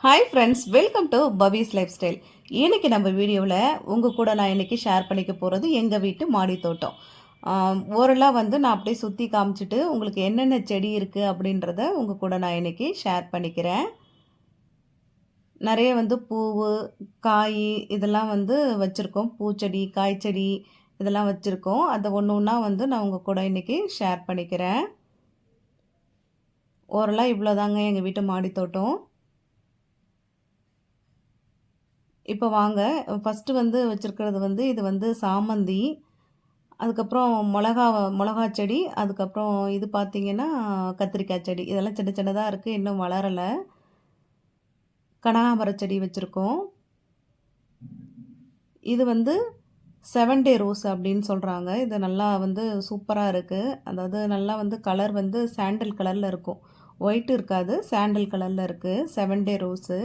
Hi friends, welcome to Pavis life style. இன்றைக்கி நம்ம வீடியோவில் உங்கள் கூட நான் இன்றைக்கி ஷேர் பண்ணிக்க போகிறது எங்கள் வீட்டு மாடி தோட்டம். ஓரலாக வந்து நான் அப்படியே சுற்றி காமிச்சிட்டு உங்களுக்கு என்னென்ன செடி இருக்குது அப்படின்றத உங்கள் கூட நான் இன்றைக்கி ஷேர் பண்ணிக்கிறேன். நிறைய வந்து பூவு, காய் இதெல்லாம் வந்து வச்சுருக்கோம். பூச்செடி, காய்ச்செடி இதெல்லாம் வச்சுருக்கோம். அதை ஒன்று ஒன்றா வந்து நான் உங்கள் கூட இன்றைக்கி ஷேர் பண்ணிக்கிறேன். ஓரலாக இவ்வளோதாங்க எங்கள் வீட்டு மாடி தோட்டம். இப்போ வாங்க, ஃபஸ்ட்டு வந்து வச்சுருக்கிறது வந்து இது வந்து சாமந்தி, அதுக்கப்புறம் மிளகா செடி, அதுக்கப்புறம் இது பார்த்திங்கன்னா கத்திரிக்காய் செடி. இதெல்லாம் சின்ன சின்னதாக இருக்குது, இன்னும் வளரலை. கனகாம்பர செடி வச்சுருக்கோம். இது வந்து 7 டே ரோஸ் அப்படின்னு சொல்கிறாங்க. இது நல்லா வந்து சூப்பராக இருக்குது. அதாவது நல்லா வந்து கலர் வந்து சாண்டல் கலரில் இருக்கும், ஒயிட் இருக்காது, சாண்டல் கலரில் இருக்குது 7 டே ரோஸு.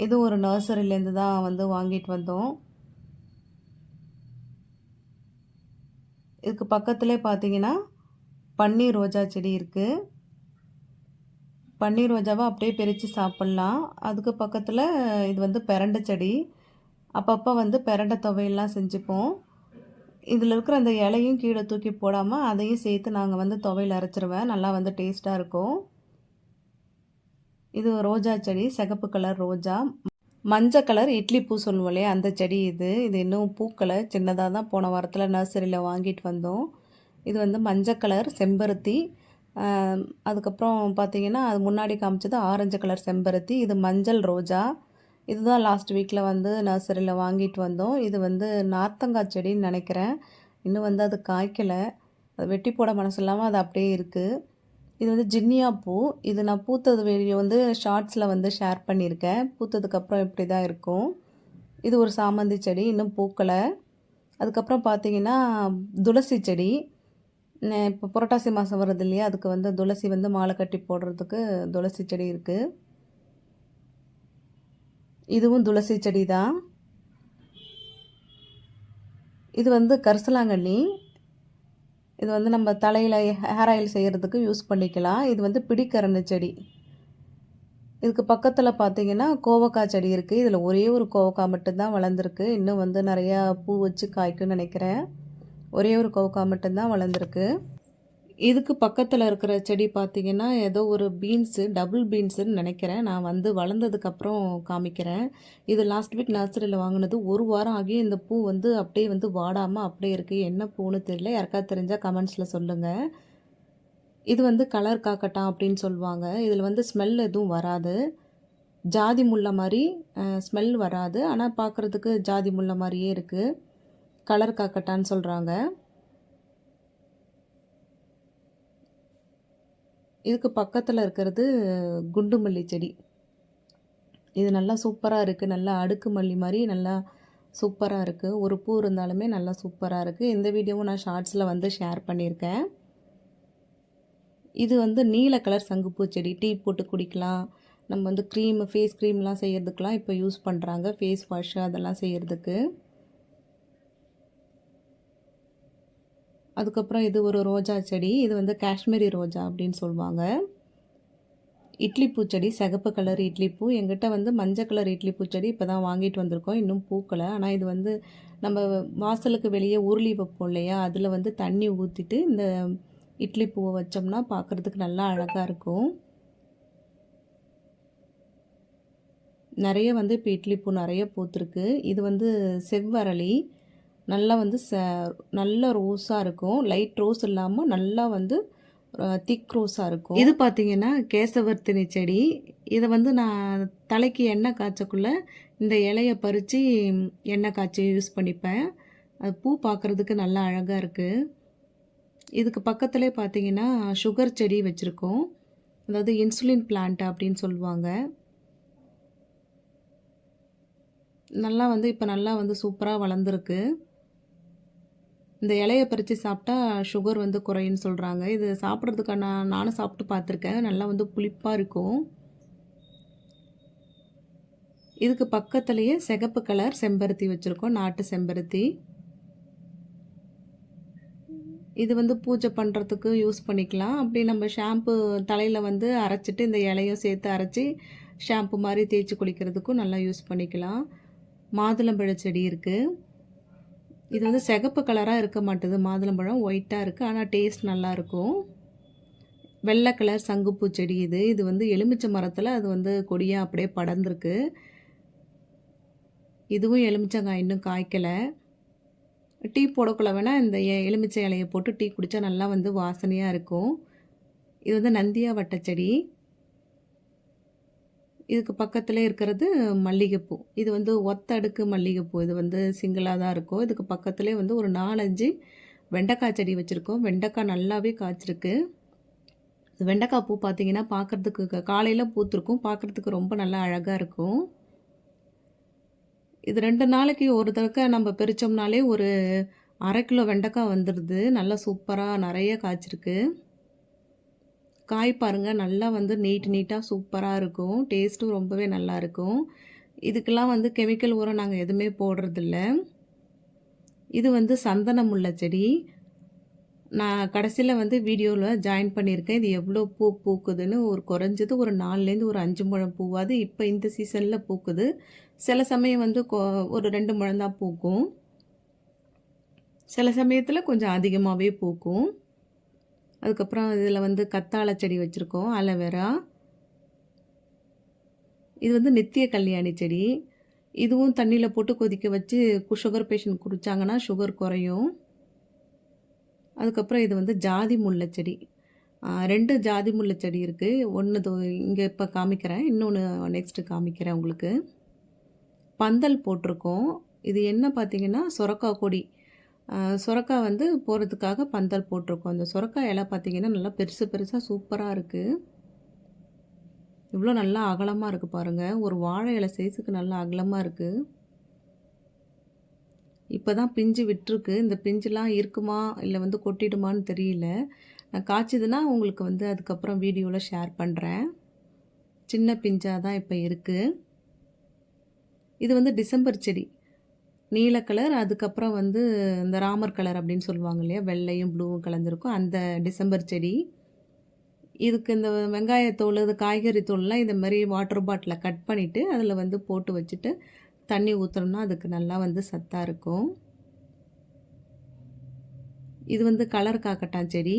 இது ஒரு நர்சரியிலேருந்து தான் வந்து வாங்கிட்டு வந்தோம். இதுக்கு பக்கத்துலேயே பார்த்தீங்கன்னா பன்னீர் ரோஜா செடி இருக்குது. பன்னீர் ரோஜாவை அப்படியே பிரித்து சாப்பிட்லாம். அதுக்கு பக்கத்தில் இது வந்து பெரண்டை செடி. அப்பப்போ வந்து பெரண்டை துவையெல்லாம் செஞ்சுப்போம். இதில் இருக்கிற அந்த இலையும் கீழே தூக்கி போடாமல் அதையும் சேர்த்து நாங்கள் வந்து துவையல் அரைச்சிருவேன். நல்லா வந்து டேஸ்ட்டாக இருக்கும். இது ரோஜா செடி, சிகப்பு கலர் ரோஜா. மஞ்சள் கலர் இட்லி பூ சொல்லுவோம் இல்லையா, அந்த செடி இது. இது இன்னும் பூக்களை சின்னதாக தான் போன வாரத்தில் நர்சரியில் வாங்கிட்டு வந்தோம். இது வந்து மஞ்சள் கலர் செம்பருத்தி. அதுக்கப்புறம் பார்த்திங்கன்னா அது முன்னாடி காமிச்சது ஆரஞ்சு கலர் செம்பருத்தி. இது மஞ்சள் ரோஜா. இதுதான் லாஸ்ட் வீக்கில் வந்து நர்சரியில் வாங்கிட்டு வந்தோம். இது வந்து நார்த்தங்காய் செடின்னு நினைக்கிறேன். இன்னும் வந்து அது காய்க்கலை. அது வெட்டி போட மனசு இல்லாமல் அது அப்படியே இருக்குது. இது வந்து ஜின்னியா பூ. இது நான் பூத்தது வீடியோ வந்து ஷார்ட்ஸில் வந்து ஷேர் பண்ணியிருக்கேன். பூத்ததுக்கப்புறம் இப்படி தான் இருக்கும். இது ஒரு சாமந்தி செடி, இன்னும் பூக்களை. அதுக்கப்புறம் பார்த்திங்கன்னா துளசி செடி. இப்போ புரட்டாசி மாதம் வருது இல்லையா, அதுக்கு வந்து துளசி வந்து மாலை கட்டி போடுறதுக்கு துளசி செடி இருக்குது. இதுவும் துளசி செடி தான். இது வந்து கரிசலாங்கண்ணி. இது வந்து நம்ம தலையில் ஹேர் ஆயில் செய்கிறதுக்கு யூஸ் பண்ணிக்கலாம். இது வந்து பிடிக்கரணை செடி. இதுக்கு பக்கத்தில் பார்த்திங்கன்னா கோவக்காய் செடி இருக்குது. இதில் ஒரே ஒரு கோவக்காய் மட்டும்தான் வளர்ந்துருக்கு. இன்னும் வந்து நிறையா பூ வச்சு காய்க்குன்னு நினைக்கிறேன். ஒரே ஒரு கோவக்காய் மட்டும்தான் வளர்ந்துருக்கு. இதுக்கு பக்கத்தில் இருக்கிற செடி பார்த்திங்கன்னா ஏதோ ஒரு பீன்ஸு, டபுள் பீன்ஸுன்னு நினைக்கிறேன். நான் வந்து வளர்ந்ததுக்கப்புறம் காமிக்கிறேன். இது லாஸ்ட் வீக் நர்சரியில் வாங்கினது. ஒரு வாரம் ஆகி இந்த பூ வந்து அப்படியே வந்து வாடாமல் அப்படியே இருக்குது. என்ன பூன்னு தெரியல, யாருக்காவது தெரிஞ்சால் கமெண்ட்ஸில் சொல்லுங்கள். இது வந்து கலர் காக்கட்டான் அப்படின்னு சொல்லுவாங்க. இதில் வந்து ஸ்மெல் எதுவும் வராது. ஜாதி முல்லை மாதிரி ஸ்மெல் வராது, ஆனால் பார்க்குறதுக்கு ஜாதி முல்லை மாதிரியே இருக்குது. கலர் காக்கட்டான்னு சொல்கிறாங்க. இதுக்கு பக்கத்தில் இருக்கிறது குண்டு மல்லி செடி. இது நல்லா சூப்பராக இருக்குது. நல்லா அடுக்கு மல்லி மாதிரி நல்லா சூப்பராக இருக்குது. ஒரு பூ இருந்தாலுமே நல்லா சூப்பராக இருக்குது. இந்த வீடியோவும் நான் ஷார்ட்ஸில் வந்து ஷேர் பண்ணியிருக்கேன். இது வந்து நீல கலர் சங்குப்பூ செடி. டீ போட்டு குடிக்கலாம். நம்ம வந்து ஃபேஸ் க்ரீம்லாம் செய்கிறதுக்கெலாம் இப்போ யூஸ் பண்ணுறாங்க. ஃபேஸ் வாஷ் அதெல்லாம் செய்கிறதுக்கு. அதுக்கப்புறம் இது ஒரு ரோஜா செடி. இது வந்து காஷ்மீரி ரோஜா அப்படின்னு சொல்லுவாங்க. இட்லி பூச்செடி, சிகப்பு கலர் இட்லி பூ. எங்கிட்ட வந்து மஞ்சள் கலர் இட்லி பூச்செடி இப்போ தான் வாங்கிட்டு வந்திருக்கோம். இன்னும் பூக்களை. ஆனால் இது வந்து நம்ம வாசலுக்கு வெளியே உருளி வைப்போம் இல்லையா, அதில் வந்து தண்ணி ஊற்றிட்டு இந்த இட்லி பூவை வச்சோம்னா பார்க்குறதுக்கு நல்லா அழகாக இருக்கும். நிறைய வந்து இப்போ இட்லி பூ நிறைய பூத்துருக்கு. இது வந்து செவ்வரளி. நல்லா வந்து நல்ல ரோஸாக இருக்கும். லைட் ரோஸ் இல்லாமல் நல்லா வந்து திக் ரோஸாக இருக்கும். இது பார்த்திங்கன்னா கேசவர்த்தினி செடி. இதை வந்து நான் தலைக்கு எண்ணெய் காய்ச்சக்குள்ளே இந்த இலையை பறித்து எண்ணெய் காய்ச்சி யூஸ் பண்ணிப்பேன். அது பூ பார்க்குறதுக்கு நல்லா அழகாக இருக்குது. இதுக்கு பக்கத்துலேயே பார்த்திங்கன்னா சுகர் செடி வச்சுருக்கோம். அதாவது இன்சுலின் பிளான்ட் அப்படின்னு சொல்லுவாங்க. நல்லா வந்து இப்போ நல்லா வந்து சூப்பராக வளர்ந்துருக்கு. இந்த இலையை பறித்து சாப்பிட்டா சுகர் வந்து குறையுன்னு சொல்கிறாங்க. இது சாப்பிட்றதுக்கான நானும் சாப்பிட்டு பார்த்துருக்கேன். நல்லா வந்து புளிப்பாக இருக்கும். இதுக்கு பக்கத்துலேயே சிகப்பு கலர் செம்பருத்தி வச்சுருக்கோம், நாட்டு செம்பருத்தி. இது வந்து பூஜை பண்ணுறதுக்கு யூஸ் பண்ணிக்கலாம். அப்படி நம்ம ஷாம்பு தலையில் வந்து அரைச்சிட்டு இந்த இலையும் சேர்த்து அரைச்சி ஷாம்பு மாதிரி தேய்ச்சி குளிக்கிறதுக்கும் நல்லா யூஸ் பண்ணிக்கலாம். மாதுளம்பழ செடி இருக்குது. இது வந்து சிகப்பு கலராக இருக்க மாட்டுது, மாதுளம்பழம் ஒயிட்டாக இருக்குது. ஆனால் டேஸ்ட் நல்லாயிருக்கும். வெள்ளை கலர் சங்குப்பூ செடி இது. இது வந்து எலுமிச்சை மரத்தில் அது வந்து கொடியாக அப்படியே படர்ந்துருக்கு. இதுவும் எலுமிச்சங்காய் இன்னும் காய்க்கலை. டீ போடக்குள்ள வேணால் இந்த எலுமிச்சை இலையை போட்டு டீ குடித்தா நல்லா வந்து வாசனையாக இருக்கும். இது வந்து நந்தியாவட்டை செடி. இதுக்கு பக்கத்தில் இருக்கிறது மல்லிகைப்பூ. இது வந்து ஒத்த அடுக்கு மல்லிகைப்பூ. இது வந்து சிங்கிளாக தான் இருக்கும். இதுக்கு பக்கத்துலேயே வந்து ஒரு 4, 5 வெண்டைக்காய் செடி வச்சுருக்கோம். வெண்டைக்காய் நல்லாவே காய்ச்சிருக்கு. வெண்டைக்காய் பூ பார்த்தீங்கன்னா பார்க்குறதுக்கு காலையில் பூத்திருக்கும். பார்க்குறதுக்கு ரொம்ப நல்லா அழகாக இருக்கும். இது 2 நாளைக்கு ஒரு தடவை நம்ம பறிச்சோம்னாலே ஒரு 1/2 கிலோ வெண்டைக்காய் வந்துடுது. நல்லா சூப்பராக நிறைய காய்ச்சிருக்கு. காய் பாருங்கள், நல்லா வந்து நீட்டாக சூப்பராக இருக்கும். டேஸ்ட்டும் ரொம்பவே நல்லாயிருக்கும். இதுக்கெல்லாம் வந்து கெமிக்கல் உரம் நாங்கள் எதுவுமே போடுறதில்ல. இது வந்து சந்தன முல்லை செடி. நான் கடைசியில் வந்து வீடியோவில் ஜாயின் பண்ணியிருக்கேன். இது எவ்வளோ பூ பூக்குதுன்னு. குறைஞ்சது ஒரு 4லேருந்து ஒரு 5 முழம் பூவாது இப்போ இந்த சீசனில் பூக்குது. சில சமயம் வந்து ஒரு 2 முழம் தான் பூக்கும். சில சமயத்தில் கொஞ்சம் அதிகமாகவே பூக்கும். அதுக்கப்புறம் இதில் வந்து கத்தாழை செடி வச்சுருக்கோம், அலோவேரா. இது வந்து நித்திய கல்யாணி செடி. இதுவும் தண்ணியில் போட்டு கொதிக்க வச்சு சுகர் பேஷண்ட் குடித்தாங்கன்னா சுகர் குறையும். அதுக்கப்புறம் இது வந்து ஜாதி முல்லை செடி. 2 ஜாதி முல்லை செடி இருக்குது. ஒன்று இங்கே இப்போ காமிக்கிறேன், இன்னொன்று நெக்ஸ்ட்டு காமிக்கிறேன் உங்களுக்கு. பந்தல் போட்டிருக்கோம். இது என்ன பார்த்தீங்கன்னா சொரக்காய் கொடி. சொரக்காய் வந்து போகிறதுக்காக பந்தல் போட்டிருக்கோம். அந்த சொரக்காய் இலை பார்த்தீங்கன்னா நல்லா பெருசாக சூப்பராக இருக்குது. இவ்வளோ நல்லா அகலமாக இருக்குது பாருங்கள். ஒரு வாழை இலை சைஸுக்கு நல்லா அகலமாக இருக்குது. இப்போ தான் பிஞ்சு விட்டுருக்கு. இந்த பிஞ்சுலாம் இருக்குமா இல்லை வந்து கொட்டிடுமான்னு தெரியல. நான் காய்ச்சிதுன்னா உங்களுக்கு வந்து அதுக்கப்புறம் வீடியோவில் ஷேர் பண்ணுறேன். சின்ன பிஞ்சாக தான் இப்போ இருக்குது. இது வந்து டிசம்பர் செடி. நீல கலர், அதுக்கப்புறம் வந்து இந்த ராமர் கலர் அப்படின்னு சொல்லுவாங்க இல்லையா, வெள்ளையும் ப்ளூவும் கலந்துருக்கும், அந்த டிசம்பர் செடி. இதுக்கு இந்த வெங்காயத்தோல், இது காய்கறி தோல்லாம் இந்த மாதிரி வாட்டர் பாட்டிலில் கட் பண்ணிவிட்டு அதில் வந்து போட்டு வச்சுட்டு தண்ணி ஊற்றுனோம்னா அதுக்கு நல்லா வந்து சத்தாக இருக்கும். இது வந்து கலர் காக்கட்டான் செடி.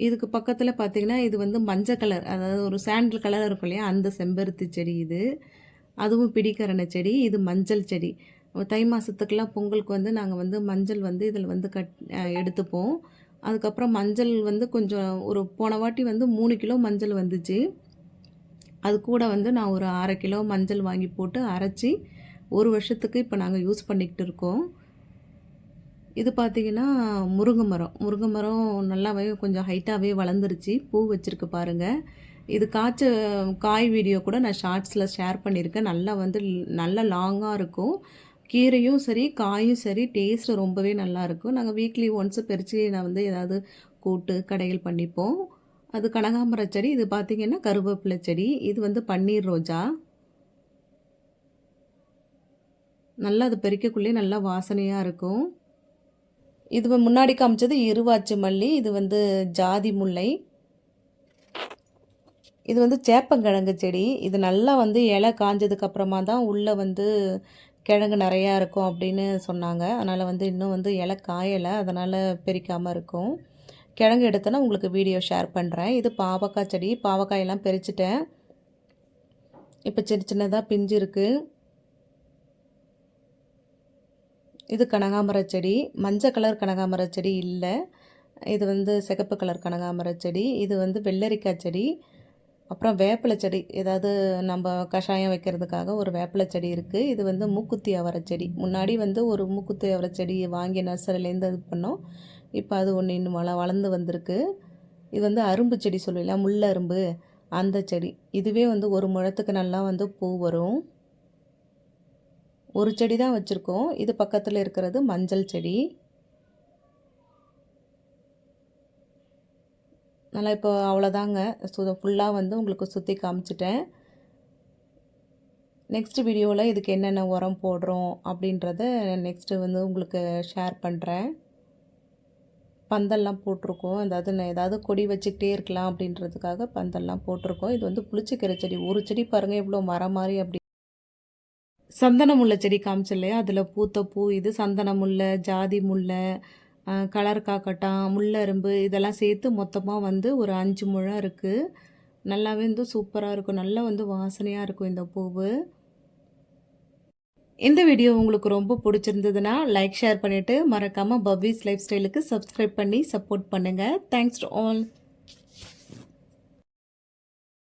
இதுக்கு பக்கத்தில் பார்த்தீங்கன்னா இது வந்து மஞ்சள் கலர், அதாவது ஒரு சாண்டில் கலர் இருக்கும் இல்லையா, அந்த செம்பருத்தி செடி இது. அதுவும் பிடிக்கரணை செடி. இது மஞ்சள் செடி. தை மாதத்துக்கெல்லாம் பொங்கலுக்கு வந்து நாங்கள் வந்து மஞ்சள் வந்து இதில் வந்து எடுத்துப்போம். அதுக்கப்புறம் மஞ்சள் வந்து கொஞ்சம் ஒரு போன வாட்டி வந்து 3 கிலோ மஞ்சள் வந்துச்சு. அது கூட வந்து நான் ஒரு 1/2 கிலோ மஞ்சள் வாங்கி போட்டு அரைச்சி 1 வருஷத்துக்கு இப்போ நாங்கள் யூஸ் பண்ணிக்கிட்டு இருக்கோம். இது பார்த்திங்கன்னா முருங்கை மரம் நல்லாவே கொஞ்சம் ஹைட்டாகவே வளர்ந்துருச்சு. பூ வச்சுருக்கு பாருங்கள். இது காய் வீடியோ கூட நான் ஷார்ட்ஸில் ஷேர் பண்ணியிருக்கேன். நல்லா லாங்காக இருக்கும். கீரையும் சரி காயும் சரி டேஸ்ட்டு ரொம்பவே நல்லாயிருக்கும். நாங்கள் வீக்லி ஒன்ஸு பறித்து நான் வந்து ஏதாவது கூட்டு கடைகள் பண்ணிப்போம். அது கனகாம்பர செடி. இது பார்த்திங்கன்னா கருவேப்பிலை செடி. இது வந்து பன்னீர் ரோஜா. நல்லா அது பறிக்கக்குள்ளே நல்லா வாசனையாக இருக்கும். இது முன்னாடி காமிச்சது இருவாச்சி மல்லி. இது வந்து ஜாதி முல்லை. இது வந்து சேப்பங்கிழங்கு செடி. இது நல்லா வந்து இலை காஞ்சதுக்கப்புறமா தான் உள்ளே வந்து கிழங்கு நிறையா இருக்கும் அப்படின்னு சொன்னாங்க. அதனால் வந்து இன்னும் வந்து இலை காயலை, அதனால் பறிக்காமல் இருக்கும். கிழங்கு எடுத்தேன்னா உங்களுக்கு வீடியோ ஷேர் பண்ணுறேன். இது பாவக்காய் செடி. பாவக்காயெல்லாம் பறிச்சிட்டேன். இப்போ சின்னதாக பிஞ்சு இருக்குது. இது கனகாம்பர செடி. மஞ்சள் கலர் கனகாம்பர செடி இல்லை, இது வந்து சிகப்பு கலர் கனகாம்பர செடி. இது வந்து வெள்ளரிக்காய் செடி. அப்புறம் வேப்பிலை செடி, ஏதாவது நம்ம கஷாயம் வைக்கிறதுக்காக ஒரு வேப்பிலை செடி இருக்குது. இது வந்து மூக்குத்தி அவரை செடி. முன்னாடி வந்து ஒரு மூக்குத்தி அவரை செடி வாங்கி நர்சரிலேருந்து இது பண்ணோம். இப்போ அது ஒன்று இன்னும் வளர்ந்து வந்திருக்கு. இது வந்து அரும்பு செடி சொல்லுவீங்களா, முள்ளரும்பு, அந்த செடி. இதுவே வந்து ஒரு முழத்துக்கு நல்லா வந்து பூ வரும். ஒரு செடி தான் வச்சுருக்கோம். இது பக்கத்தில் இருக்கிறது மஞ்சள் செடி. நல்லா இப்போ அவ்வளோதாங்க. ஃபுல்லாக வந்து உங்களுக்கு சுற்றி காமிச்சிட்டேன். நெக்ஸ்ட் வீடியோவில் இதுக்கு என்னென்ன உரம் போடுறோம் அப்படின்றத நெக்ஸ்ட்டு வந்து உங்களுக்கு ஷேர் பண்ணுறேன். பந்தல்லாம் போட்டிருக்கோம். ஏதாவது கொடி வச்சுக்கிட்டே இருக்கலாம் அப்படின்றதுக்காக பந்தல்லாம் போட்டிருக்கோம். இது வந்து புளிச்சக்கீரை செடி. ஒரு செடி பாருங்க இவ்வளோ மரம் மாரி அப்படி சந்தன முல்லை செடி காமிச்சேன் இல்லையா? அதில பூத்த பூ இது சந்தன முல்லை, ஜாதி முல்லை, கலர் காக்கட்டான், முல்லைரும்பு இதெல்லாம் சேர்த்து மொத்தமா வந்து ஒரு 5 முழம் இருக்கு. நல்லாவே வந்து சூப்பரா இருக்கும். நல்லா வந்து வாசனையா இருக்கும் இந்த பூவு. இந்த வீடியோ உங்களுக்கு ரொம்ப பிடிச்சிருந்ததுன்னா, லைக், ஷேர் பண்ணிட்டு மறக்காம பவ்வீஸ் லைஃப் ஸ்டைலுக்கு சப்ஸ்கிரைப் பண்ணி சப்போர்ட் பண்ணுங்க. Thanks to all.